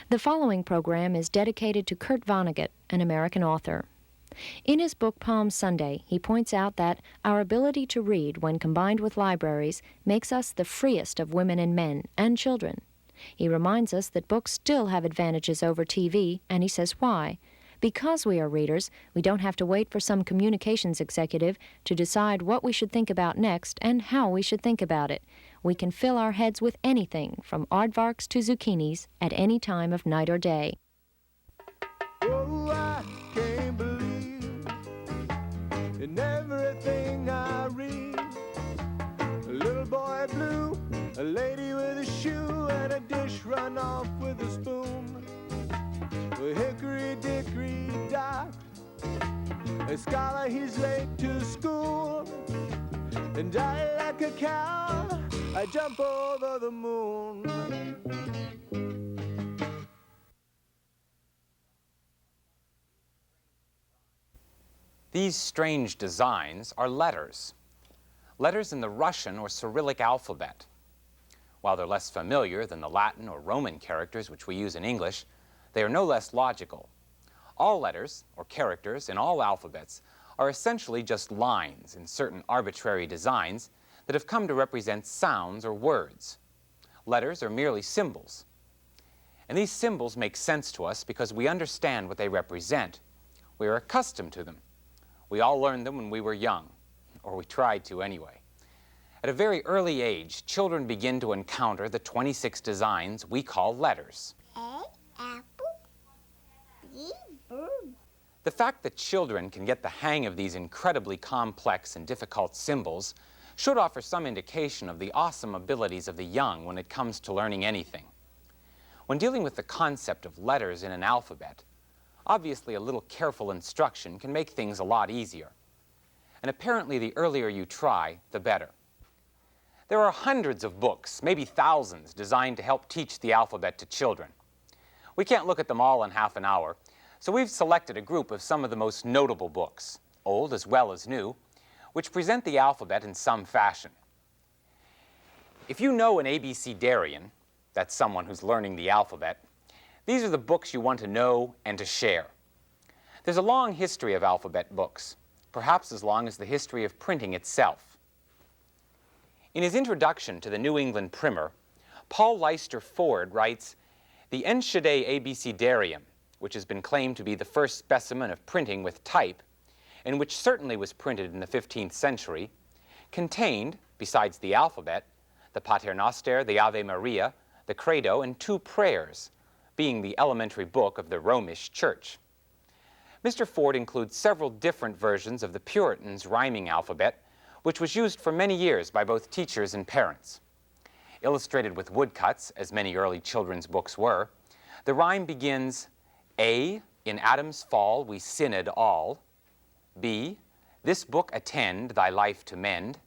The following program is dedicated to Kurt Vonnegut, an American author. In his book Palm Sunday, he points out that our ability to read, when combined with libraries, makes us the freest of women and men and children. He reminds us that books still have advantages over TV, and he says why. Because we are readers, we don't have to wait for some communications executive to decide what we should think about next and how we should think about it. We can fill our heads with anything, from aardvarks to zucchinis, at any time of night or day. Oh, I can't believe in everything I read. A little boy blue, a lady with a shoe, and a dish run off with a spoon. A hickory dickory dock, a scholar, he's late to school. And I, like a cow, I jump over the moon. These strange designs are letters. Letters in the Russian or Cyrillic alphabet. While they're less familiar than the Latin or Roman characters which we use in English, they are no less logical. All letters, or characters, in all alphabets are essentially just lines in certain arbitrary designs that have come to represent sounds or words. Letters are merely symbols. And these symbols make sense to us because we understand what they represent. We are accustomed to them. We all learned them when we were young, or we tried to anyway. At a very early age, children begin to encounter the 26 designs we call letters. A, apple, B, bird. The fact that children can get the hang of these incredibly complex and difficult symbols should offer some indication of the awesome abilities of the young when it comes to learning anything. When dealing with the concept of letters in an alphabet, obviously a little careful instruction can make things a lot easier. And apparently the earlier you try, the better. There are hundreds of books, maybe thousands, designed to help teach the alphabet to children. We can't look at them all in half an hour, so we've selected a group of some of the most notable books, old as well as new, which present the alphabet in some fashion. If you know an abecedarian, that's someone who's learning the alphabet, these are the books you want to know and to share. There's a long history of alphabet books, perhaps as long as the history of printing itself. In his introduction to the New England Primer, Paul Leicester Ford writes, "The Enschede Abecedarium, which has been claimed to be the first specimen of printing with type, and which certainly was printed in the 15th century, contained, besides the alphabet, the Paternoster, the Ave Maria, the Credo, and 2 prayers, being the elementary book of the Romish Church." Mr. Ford includes several different versions of the Puritans' rhyming alphabet, which was used for many years by both teachers and parents. Illustrated with woodcuts, as many early children's books were, the rhyme begins, A, in Adam's fall we sinned all. B, this book attend thy life to mend.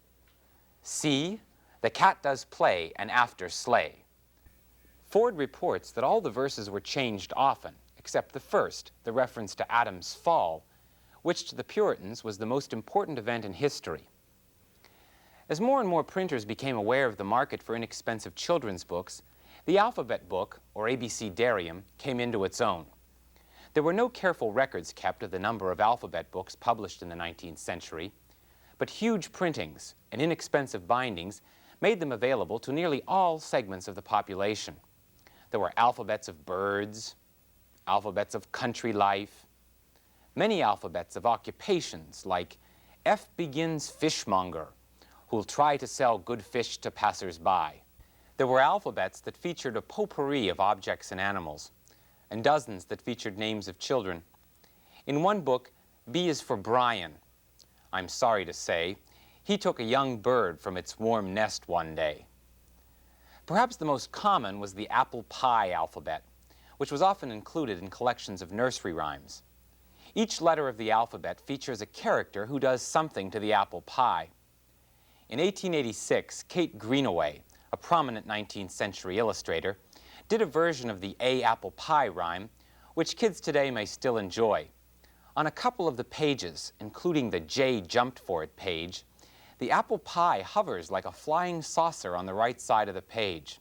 C, the cat does play and after slay. Ford reports that all the verses were changed often, except the first, the reference to Adam's fall, which to the Puritans was the most important event in history. As more and more printers became aware of the market for inexpensive children's books, the alphabet book, or abecedarium, came into its own. There were no careful records kept of the number of alphabet books published in the 19th century, but huge printings and inexpensive bindings made them available to nearly all segments of the population. There were alphabets of birds, alphabets of country life, many alphabets of occupations like F begins fishmonger, who'll try to sell good fish to passers-by. There were alphabets that featured a potpourri of objects and animals, and dozens that featured names of children. In one book, B is for Brian. I'm sorry to say, he took a young bird from its warm nest one day. Perhaps the most common was the apple pie alphabet, which was often included in collections of nursery rhymes. Each letter of the alphabet features a character who does something to the apple pie. In 1886, Kate Greenaway, a prominent 19th century illustrator, did a version of the A apple pie rhyme, which kids today may still enjoy. On a couple of the pages, including the J jumped for it page, the apple pie hovers like a flying saucer on the right side of the page.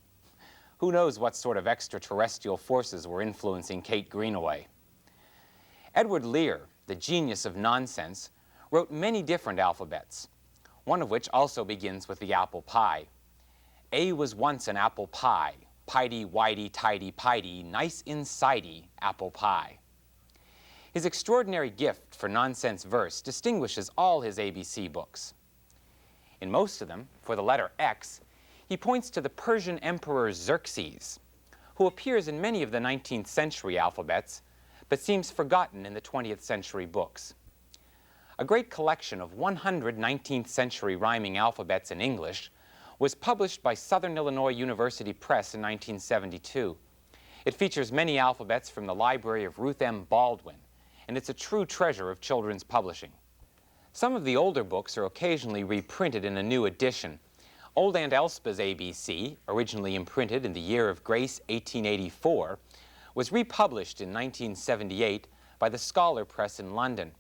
Who knows what sort of extraterrestrial forces were influencing Kate Greenaway? Edward Lear, the genius of nonsense, wrote many different alphabets, one of which also begins with the apple pie. A was once an apple pie, piety, whitey, tidy, piety, nice insidey apple pie. His extraordinary gift for nonsense verse distinguishes all his ABC books. In most of them, for the letter X, he points to the Persian Emperor Xerxes, who appears in many of the 19th century alphabets, but seems forgotten in the 20th century books. A great collection of 100 19th century rhyming alphabets in English was published by Southern Illinois University Press in 1972. It features many alphabets from the library of Ruth M. Baldwin, and it's a true treasure of children's publishing. Some of the older books are occasionally reprinted in a new edition. Old Aunt Elspa's ABC, originally imprinted in the year of grace 1884, was republished in 1978 by the Scholar Press in London.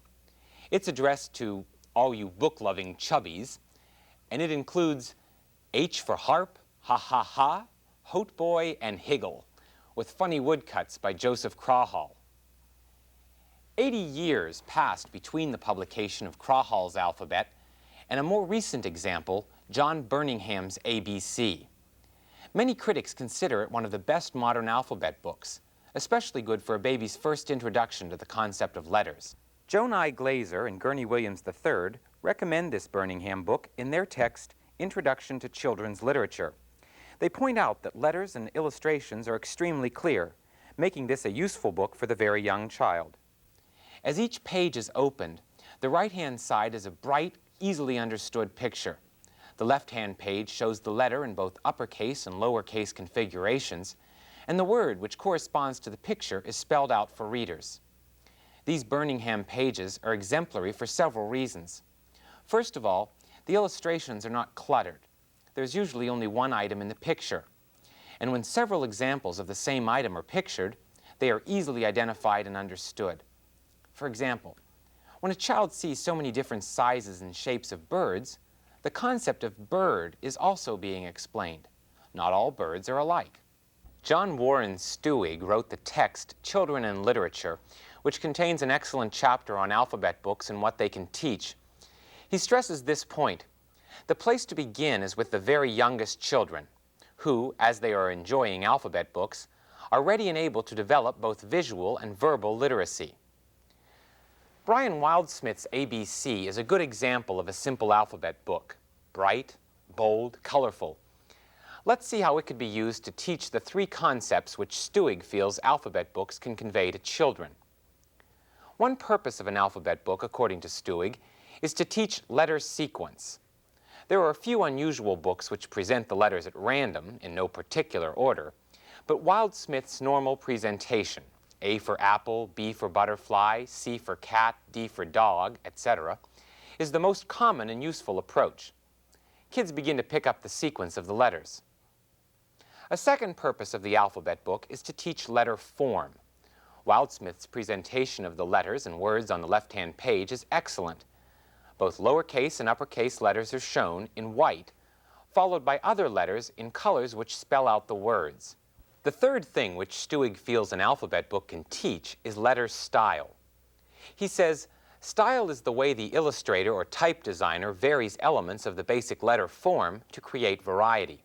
It's addressed to all you book-loving chubbies, and it includes H for harp, ha ha ha, hautboy, and higgle, with funny woodcuts by Joseph Crawhall. 80 years passed between the publication of Crawhall's alphabet and a more recent example, John Burningham's ABC. Many critics consider it one of the best modern alphabet books, especially good for a baby's first introduction to the concept of letters. Joan I. Glazer and Gurney Williams III recommend this Burningham book in their text, Introduction to Children's Literature. They point out that letters and illustrations are extremely clear, making this a useful book for the very young child. As each page is opened, the right-hand side is a bright, easily understood picture. The left-hand page shows the letter in both uppercase and lowercase configurations, and the word which corresponds to the picture is spelled out for readers. These Burningham pages are exemplary for several reasons. First of all, the illustrations are not cluttered. There's usually only one item in the picture, and when several examples of the same item are pictured, they are easily identified and understood. For example, when a child sees so many different sizes and shapes of birds, the concept of bird is also being explained. Not all birds are alike. John Warren Stewig wrote the text Children and Literature, which contains an excellent chapter on alphabet books and what they can teach. He stresses this point: the place to begin is with the very youngest children, who, as they are enjoying alphabet books, are ready and able to develop both visual and verbal literacy. Brian Wildsmith's ABC is a good example of a simple alphabet book, bright, bold, colorful. Let's see how it could be used to teach the three concepts which Stewig feels alphabet books can convey to children. One purpose of an alphabet book, according to Stewig, is to teach letter sequence. There are a few unusual books which present the letters at random, in no particular order, but Wildsmith's normal presentation, A for apple, B for butterfly, C for cat, D for dog, etc., is the most common and useful approach. Kids begin to pick up the sequence of the letters. A second purpose of the alphabet book is to teach letter form. Wildsmith's presentation of the letters and words on the left-hand page is excellent. Both lowercase and uppercase letters are shown in white, followed by other letters in colors which spell out the words. The third thing which Stewig feels an alphabet book can teach is letter style. He says, style is the way the illustrator or type designer varies elements of the basic letter form to create variety.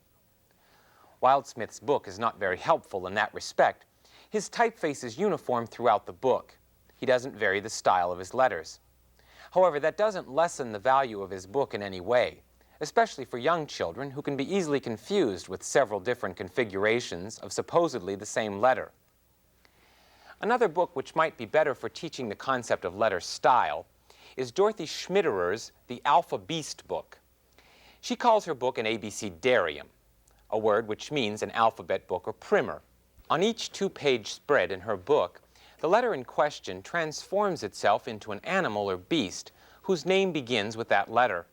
Wildsmith's book is not very helpful in that respect. His typeface is uniform throughout the book. He doesn't vary the style of his letters. However, that doesn't lessen the value of his book in any way, especially for young children who can be easily confused with several different configurations of supposedly the same letter. Another book which might be better for teaching the concept of letter style is Dorothy Schmitterer's The Alpha Beast book. She calls her book an abecedarium, a word which means an alphabet book or primer. On each two-page spread in her book, the letter in question transforms itself into an animal or beast whose name begins with that letter.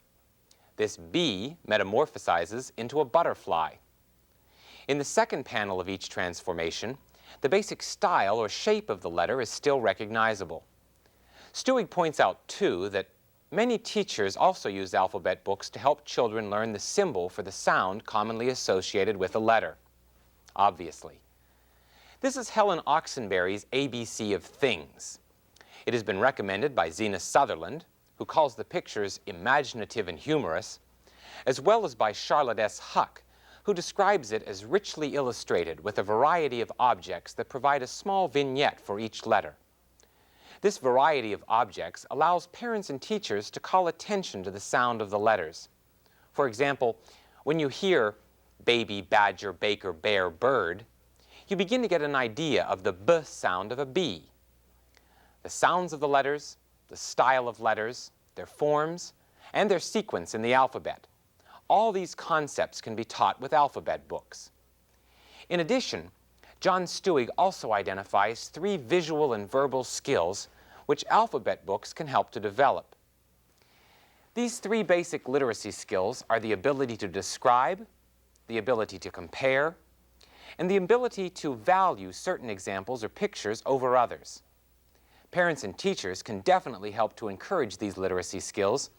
This B metamorphosizes into a butterfly. In the second panel of each transformation, the basic style or shape of the letter is still recognizable. Stewig points out, too, that many teachers also use alphabet books to help children learn the symbol for the sound commonly associated with a letter. obviously. This is Helen Oxenberry's ABC of Things. It has been recommended by Zena Sutherland, who calls the pictures imaginative and humorous, as well as by Charlotte S. Huck, who describes it as richly illustrated with a variety of objects that provide a small vignette for each letter. This variety of objects allows parents and teachers to call attention to the sound of the letters. For example, when you hear baby, badger, baker, bear, bird, you begin to get an idea of the B sound of a B. The sounds of the letters, the style of letters, their forms, and their sequence in the alphabet. All these concepts can be taught with alphabet books. In addition, John Stuig also identifies 3 visual and verbal skills which alphabet books can help to develop. These 3 basic literacy skills are the ability to describe, the ability to compare, and the ability to value certain examples or pictures over others. Parents and teachers can definitely help to encourage these literacy skills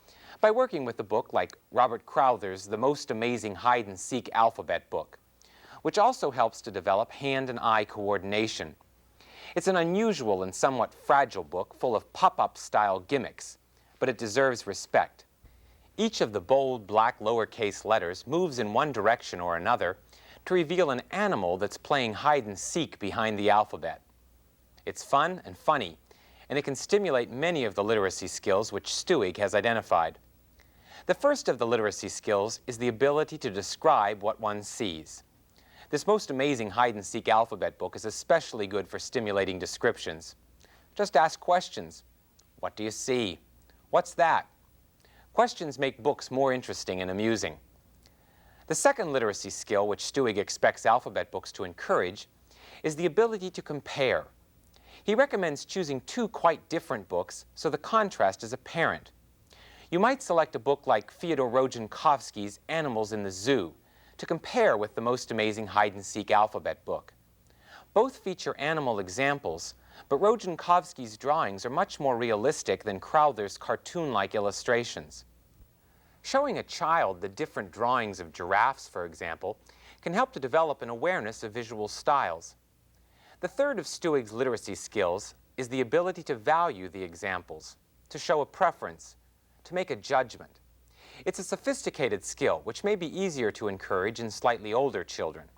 by working with a book like Robert Crowther's The Most Amazing Hide-and-Seek Alphabet Book, which also helps to develop hand and eye coordination. It's an unusual and somewhat fragile book full of pop-up style gimmicks, but it deserves respect. Each of the bold black lowercase letters moves in one direction or another to reveal an animal that's playing hide-and-seek behind the alphabet. It's fun and funny, and it can stimulate many of the literacy skills which Stuig has identified. The first of the literacy skills is the ability to describe what one sees. This Most Amazing Hide-and-Seek Alphabet Book is especially good for stimulating descriptions. Just ask questions. What do you see? What's that? Questions make books more interesting and amusing. The second literacy skill which Stuig expects alphabet books to encourage is the ability to compare. He recommends choosing 2 quite different books so the contrast is apparent. You might select a book like Fyodor Rodzinkovsky's Animals in the Zoo to compare with the Most Amazing Hide-and-Seek Alphabet Book. Both feature animal examples, but Rodzinkovsky's drawings are much more realistic than Crowther's cartoon-like illustrations. Showing a child the different drawings of giraffes, for example, can help to develop an awareness of visual styles. The third of Stuig's literacy skills is the ability to value the examples, to show a preference, to make a judgment. It's a sophisticated skill which may be easier to encourage in slightly older children.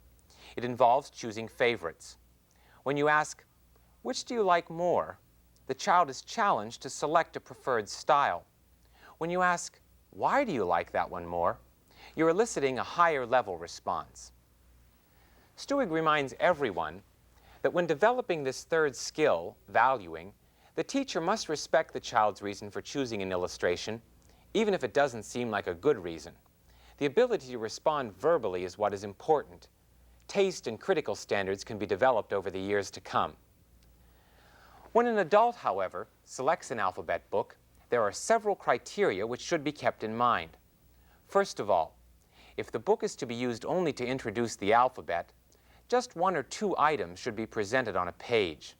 It involves choosing favorites. When you ask, "Which do you like more?" the child is challenged to select a preferred style. When you ask, "Why do you like that one more?" you're eliciting a higher level response. Stuig reminds everyone that when developing this third skill, valuing, the teacher must respect the child's reason for choosing an illustration, even if it doesn't seem like a good reason. The ability to respond verbally is what is important. Taste and critical standards can be developed over the years to come. When an adult, however, selects an alphabet book, there are several criteria which should be kept in mind. First of all, if the book is to be used only to introduce the alphabet, just 1 or 2 items should be presented on a page.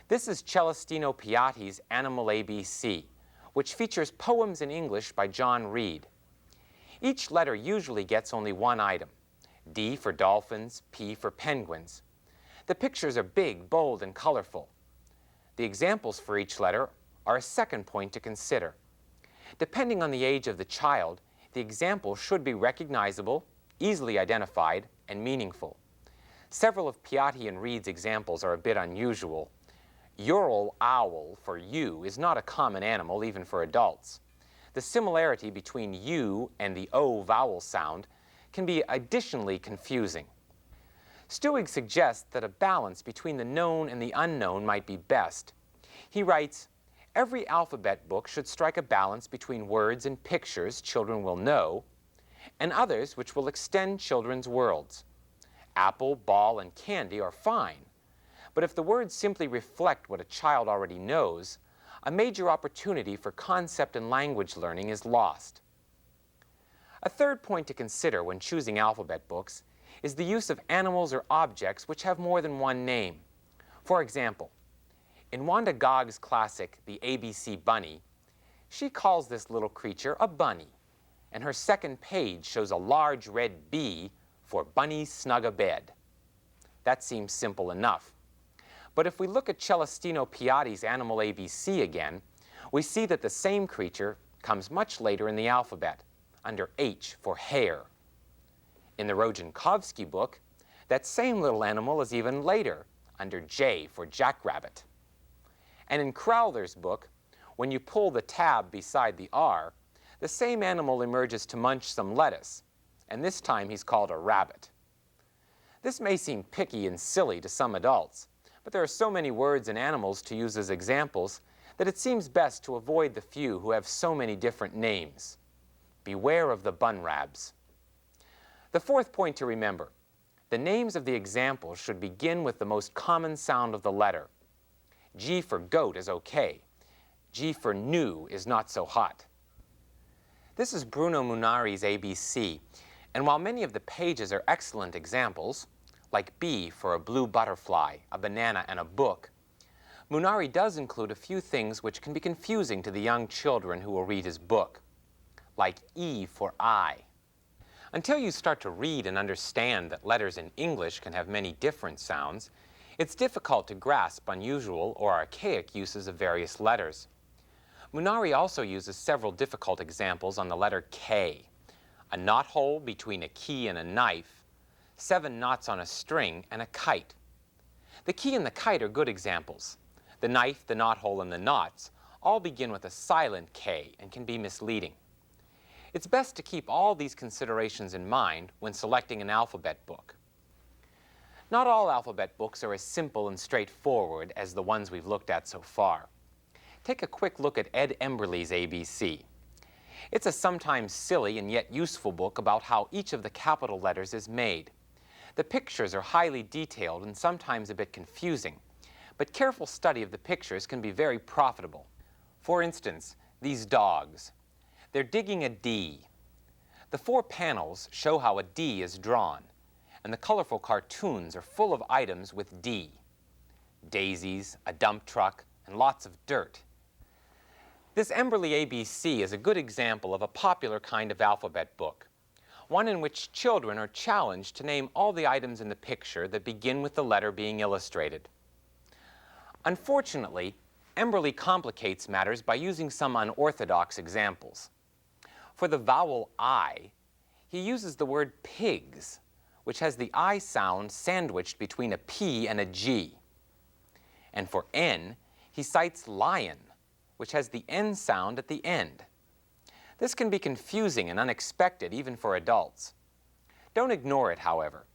This is Celestino Piatti's Animal ABC, which features poems in English by John Reed. Each letter usually gets only 1 item, D for dolphins, P for penguins. The pictures are big, bold, and colorful. The examples for each letter are a second point to consider. Depending on the age of the child, the example should be recognizable, easily identified, and meaningful. Several of Piatti and Reed's examples are a bit unusual. Ural owl for U is not a common animal even for adults. The similarity between U and the O vowel sound can be additionally confusing. Stuig suggests that a balance between the known and the unknown might be best. He writes, "Every alphabet book should strike a balance between words and pictures children will know, and others which will extend children's worlds. Apple, ball, and candy are fine, but if the words simply reflect what a child already knows, a major opportunity for concept and language learning is lost." A third point to consider when choosing alphabet books is the use of animals or objects which have more than 1 name. For example, in Wanda Gogg's classic, The ABC Bunny, she calls this little creature a bunny, and her second page shows a large red B for Bunny Snug a Bed. That seems simple enough. But if we look at Celestino Piatti's Animal ABC again, we see that the same creature comes much later in the alphabet, under H for hare. In the Rojankovsky book, that same little animal is even later, under J for jackrabbit. And in Crowler's book, when you pull the tab beside the R, the same animal emerges to munch some lettuce, and this time he's called a rabbit. This may seem picky and silly to some adults, but there are so many words and animals to use as examples that it seems best to avoid the few who have so many different names. Beware of the bunrabs. The fourth point to remember: the names of the examples should begin with the most common sound of the letter. G for goat is okay. G for new is not so hot. This is Bruno Munari's ABC, and while many of the pages are excellent examples, like B for a blue butterfly, a banana, and a book, Munari does include a few things which can be confusing to the young children who will read his book, like E for I. Until you start to read and understand that letters in English can have many different sounds, it's difficult to grasp unusual or archaic uses of various letters. Munari also uses several difficult examples on the letter K, a knothole between a key and a knife, 7 knots on a string, and a kite. The key and the kite are good examples. The knife, the knothole, and the knots all begin with a silent K and can be misleading. It's best to keep all these considerations in mind when selecting an alphabet book. Not all alphabet books are as simple and straightforward as the ones we've looked at so far. Take a quick look at Ed Emberley's ABC. It's a sometimes silly and yet useful book about how each of the capital letters is made. The pictures are highly detailed and sometimes a bit confusing, but careful study of the pictures can be very profitable. For instance, these dogs. They're digging a D. The 4 panels show how a D is drawn, and the colorful cartoons are full of items with D. Daisies, a dump truck, and lots of dirt. This Emberley ABC is a good example of a popular kind of alphabet book, one in which children are challenged to name all the items in the picture that begin with the letter being illustrated. Unfortunately, Emberley complicates matters by using some unorthodox examples. For the vowel I, he uses the word pigs, which has the I sound sandwiched between a P and a G. And for N, he cites lion, which has the N sound at the end. This can be confusing and unexpected even for adults. Don't ignore it, however.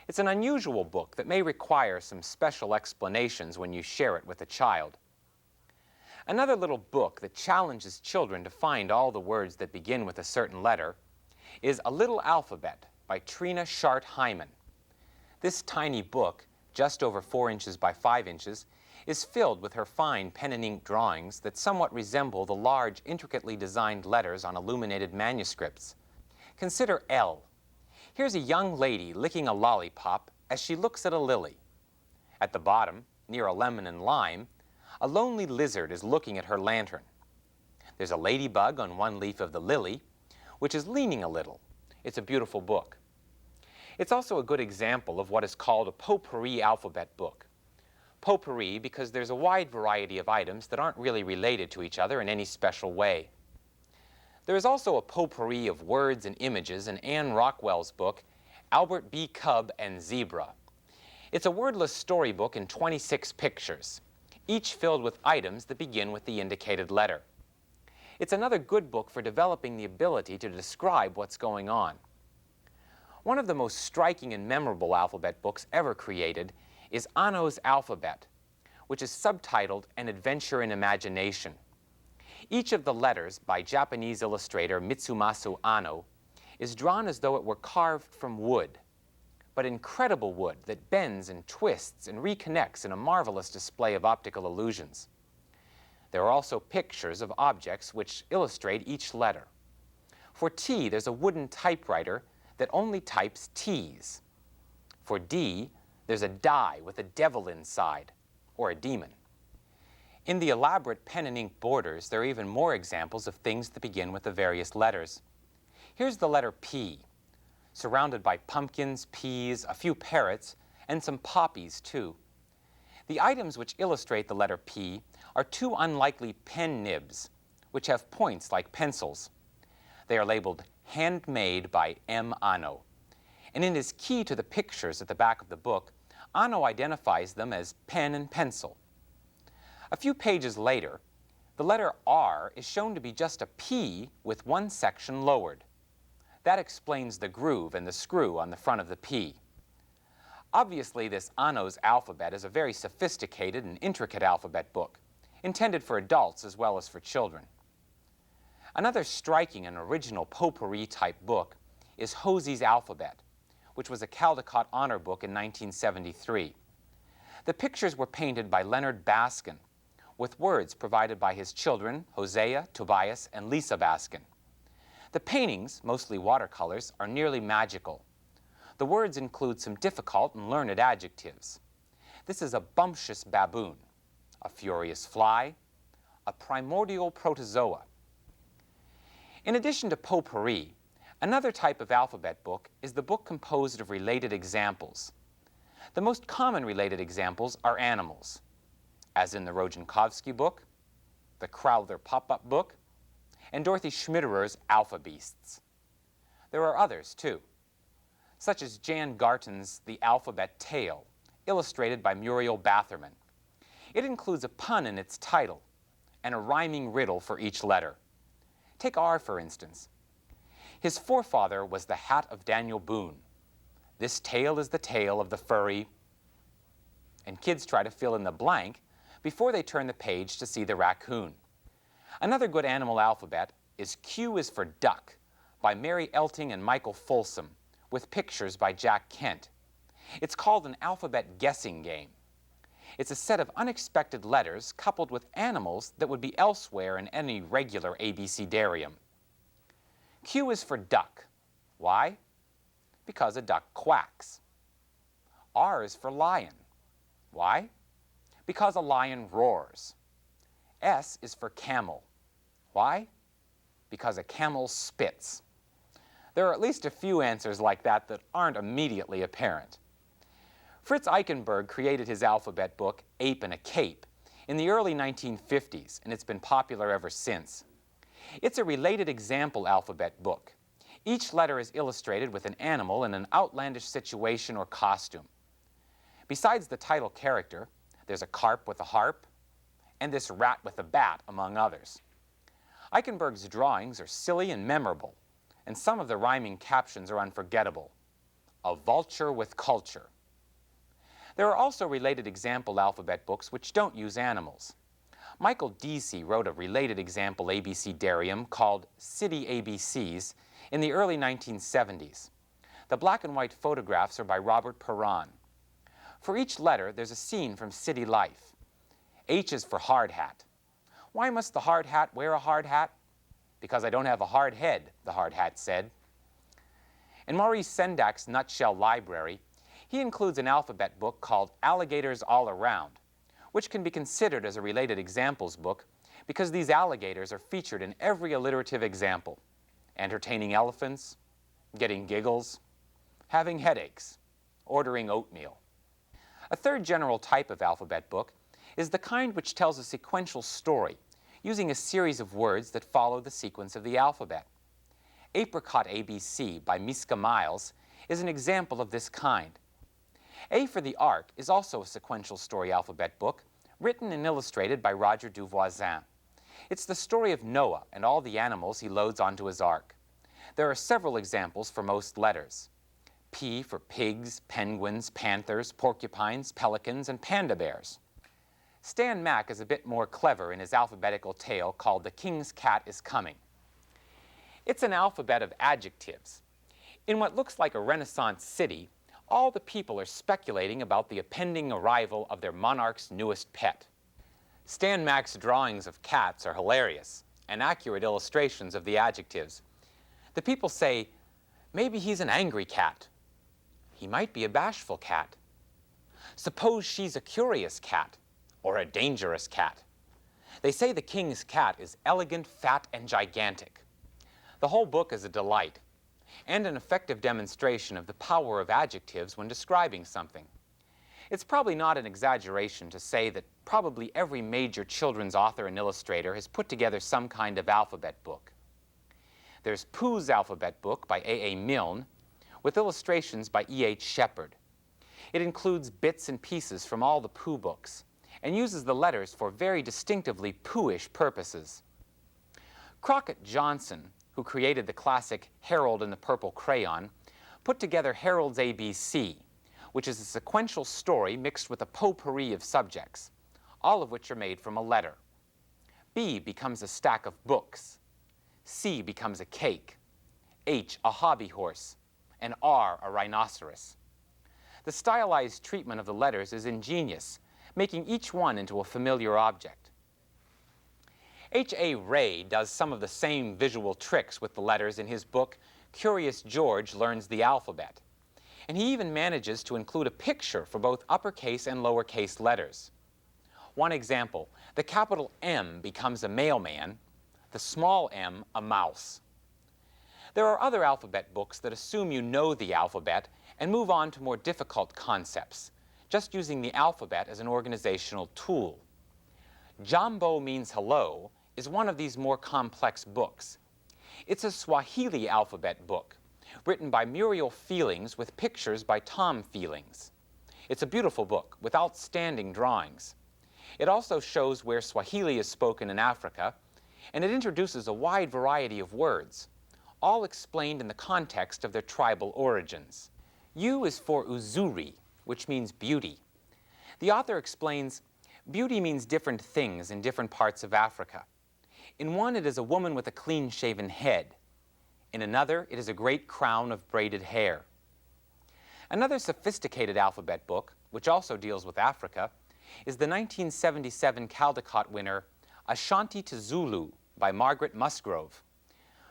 It's an unusual book that may require some special explanations when you share it with a child. Another little book that challenges children to find all the words that begin with a certain letter is A Little Alphabet by Trina Shart Hyman. This tiny book, just over 4 inches by 5 inches, is filled with her fine pen and ink drawings that somewhat resemble the large, intricately designed letters on illuminated manuscripts. Consider L. Here's a young lady licking a lollipop as she looks at a lily. At the bottom, near a lemon and lime, a lonely lizard is looking at her lantern. There's a ladybug on one leaf of the lily, which is leaning a little. It's a beautiful book. It's also a good example of what is called a potpourri alphabet book. Potpourri because there's a wide variety of items that aren't really related to each other in any special way. There is also a potpourri of words and images in Anne Rockwell's book, Albert B. Cub and Zebra. It's a wordless storybook in 26 pictures, each filled with items that begin with the indicated letter. It's another good book for developing the ability to describe what's going on. One of the most striking and memorable alphabet books ever created is Anno's Alphabet, which is subtitled An Adventure in Imagination. Each of the letters by Japanese illustrator Mitsumasu Anno is drawn as though it were carved from wood, but incredible wood that bends and twists and reconnects in a marvelous display of optical illusions. There are also pictures of objects which illustrate each letter. For T, there's a wooden typewriter that only types T's. For D, there's a die with a devil inside, or a demon. In the elaborate pen and ink borders, there are even more examples of things that begin with the various letters. Here's the letter P, surrounded by pumpkins, peas, a few parrots, and some poppies too. The items which illustrate the letter P are two unlikely pen nibs, which have points like pencils. They are labeled handmade by M. Anno, and in his key to the pictures at the back of the book, Anno identifies them as pen and pencil. A few pages later, the letter R is shown to be just a P with one section lowered. That explains the groove and the screw on the front of the P. Obviously, this Anno's alphabet is a very sophisticated and intricate alphabet book, intended for adults as well as for children. Another striking and original potpourri-type book is Hosey's Alphabet, which was a Caldecott honor book in 1973. The pictures were painted by Leonard Baskin, with words provided by his children, Hosea, Tobias, and Lisa Baskin. The paintings, mostly watercolors, are nearly magical. The words include some difficult and learned adjectives. This is a bumptious baboon, a furious fly, a primordial protozoa. In addition to potpourri, another type of alphabet book is the book composed of related examples. The most common related examples are animals, as in the Rojankovsky book, the Crowther Pop-Up book, and Dorothy Schmitterer's Alpha Beasts. There are others, too, such as Jan Garton's The Alphabet Tale, illustrated by Muriel Batherman. It includes a pun in its title and a rhyming riddle for each letter. Take R, for instance. His forefather was the hat of Daniel Boone. This tail is the tail of the furry... And kids try to fill in the blank before they turn the page to see the raccoon. Another good animal alphabet is Q is for Duck by Mary Elting and Michael Folsom, with pictures by Jack Kent. It's called an alphabet guessing game. It's a set of unexpected letters coupled with animals that would be elsewhere in any regular abecedarium. Q is for duck. Why? Because a duck quacks. R is for lion. Why? Because a lion roars. S is for camel. Why? Because a camel spits. There are at least a few answers like that aren't immediately apparent. Fritz Eichenberg created his alphabet book, Ape and a Cape, in the early 1950s, and it's been popular ever since. It's a related example alphabet book. Each letter is illustrated with an animal in an outlandish situation or costume. Besides the title character, there's a carp with a harp, and this rat with a bat, among others. Eichenberg's drawings are silly and memorable, and some of the rhyming captions are unforgettable. A vulture with culture. There are also related example alphabet books which don't use animals. Michael Deasy wrote a related example abecedarium called City ABCs in the early 1970s. The black and white photographs are by Robert Perron. For each letter, there's a scene from city life. H is for hard hat. Why must the hard hat wear a hard hat? Because I don't have a hard head, the hard hat said. In Maurice Sendak's Nutshell Library, he includes an alphabet book called Alligators All Around, which can be considered as a related examples book because these alligators are featured in every alliterative example: entertaining elephants, getting giggles, having headaches, ordering oatmeal. A third general type of alphabet book is the kind which tells a sequential story using a series of words that follow the sequence of the alphabet. Apricot ABC by Miska Miles is an example of this kind. A for the Ark is also a sequential story alphabet book written and illustrated by Roger Duvoisin. It's the story of Noah and all the animals he loads onto his ark. There are several examples for most letters. P for pigs, penguins, panthers, porcupines, pelicans, and panda bears. Stan Mack is a bit more clever in his alphabetical tale called The King's Cat is Coming. It's an alphabet of adjectives. In what looks like a Renaissance city, all the people are speculating about the impending arrival of their monarch's newest pet. Stan Mack's drawings of cats are hilarious and accurate illustrations of the adjectives. The people say, maybe he's an angry cat. He might be a bashful cat. Suppose she's a curious cat or a dangerous cat. They say the king's cat is elegant, fat, and gigantic. The whole book is a delight and an effective demonstration of the power of adjectives when describing something. It's probably not an exaggeration to say that probably every major children's author and illustrator has put together some kind of alphabet book. There's Pooh's Alphabet Book by A.A. Milne, with illustrations by E.H. Shepard. It includes bits and pieces from all the Pooh books, and uses the letters for very distinctively Poohish purposes. Crockett Johnson, who created the classic Harold and the Purple Crayon, put together Harold's ABC, which is a sequential story mixed with a potpourri of subjects, all of which are made from a letter. B becomes a stack of books, C becomes a cake, H a hobby horse, and R a rhinoceros. The stylized treatment of the letters is ingenious, making each one into a familiar object. H.A. Ray does some of the same visual tricks with the letters in his book, Curious George Learns the Alphabet. And he even manages to include a picture for both uppercase and lowercase letters. One example, the capital M becomes a mailman, the small m a mouse. There are other alphabet books that assume you know the alphabet and move on to more difficult concepts, just using the alphabet as an organizational tool. Jambo Means Hello is one of these more complex books. It's a Swahili alphabet book, written by Muriel Feelings with pictures by Tom Feelings. It's a beautiful book with outstanding drawings. It also shows where Swahili is spoken in Africa, and it introduces a wide variety of words, all explained in the context of their tribal origins. U is for Uzuri, which means beauty. The author explains, beauty means different things in different parts of Africa. In one, it is a woman with a clean-shaven head. In another, it is a great crown of braided hair. Another sophisticated alphabet book, which also deals with Africa, is the 1977 Caldecott winner Ashanti to Zulu by Margaret Musgrove.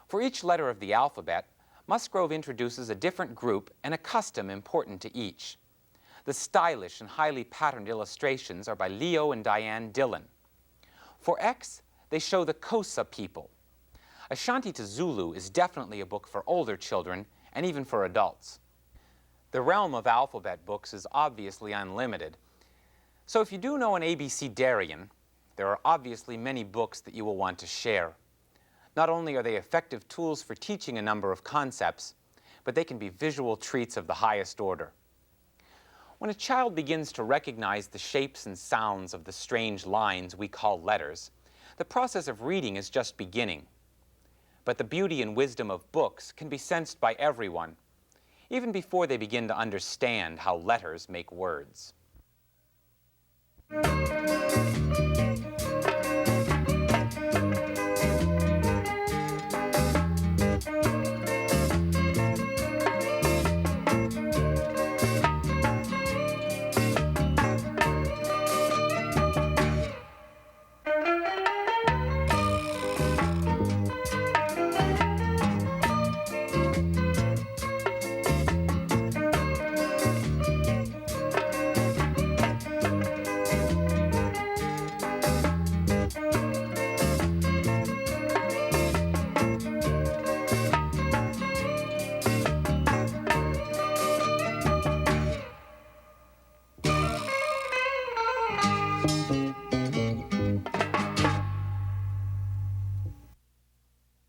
For each letter of the alphabet, Musgrove introduces a different group and a custom important to each. The stylish and highly patterned illustrations are by Leo and Diane Dillon. For X, they show the Xhosa people. Ashanti to Zulu is definitely a book for older children and even for adults. The realm of alphabet books is obviously unlimited. So if you do know an ABCdarian, there are obviously many books that you will want to share. Not only are they effective tools for teaching a number of concepts, but they can be visual treats of the highest order. When a child begins to recognize the shapes and sounds of the strange lines we call letters, the process of reading is just beginning. But the beauty and wisdom of books can be sensed by everyone, even before they begin to understand how letters make words.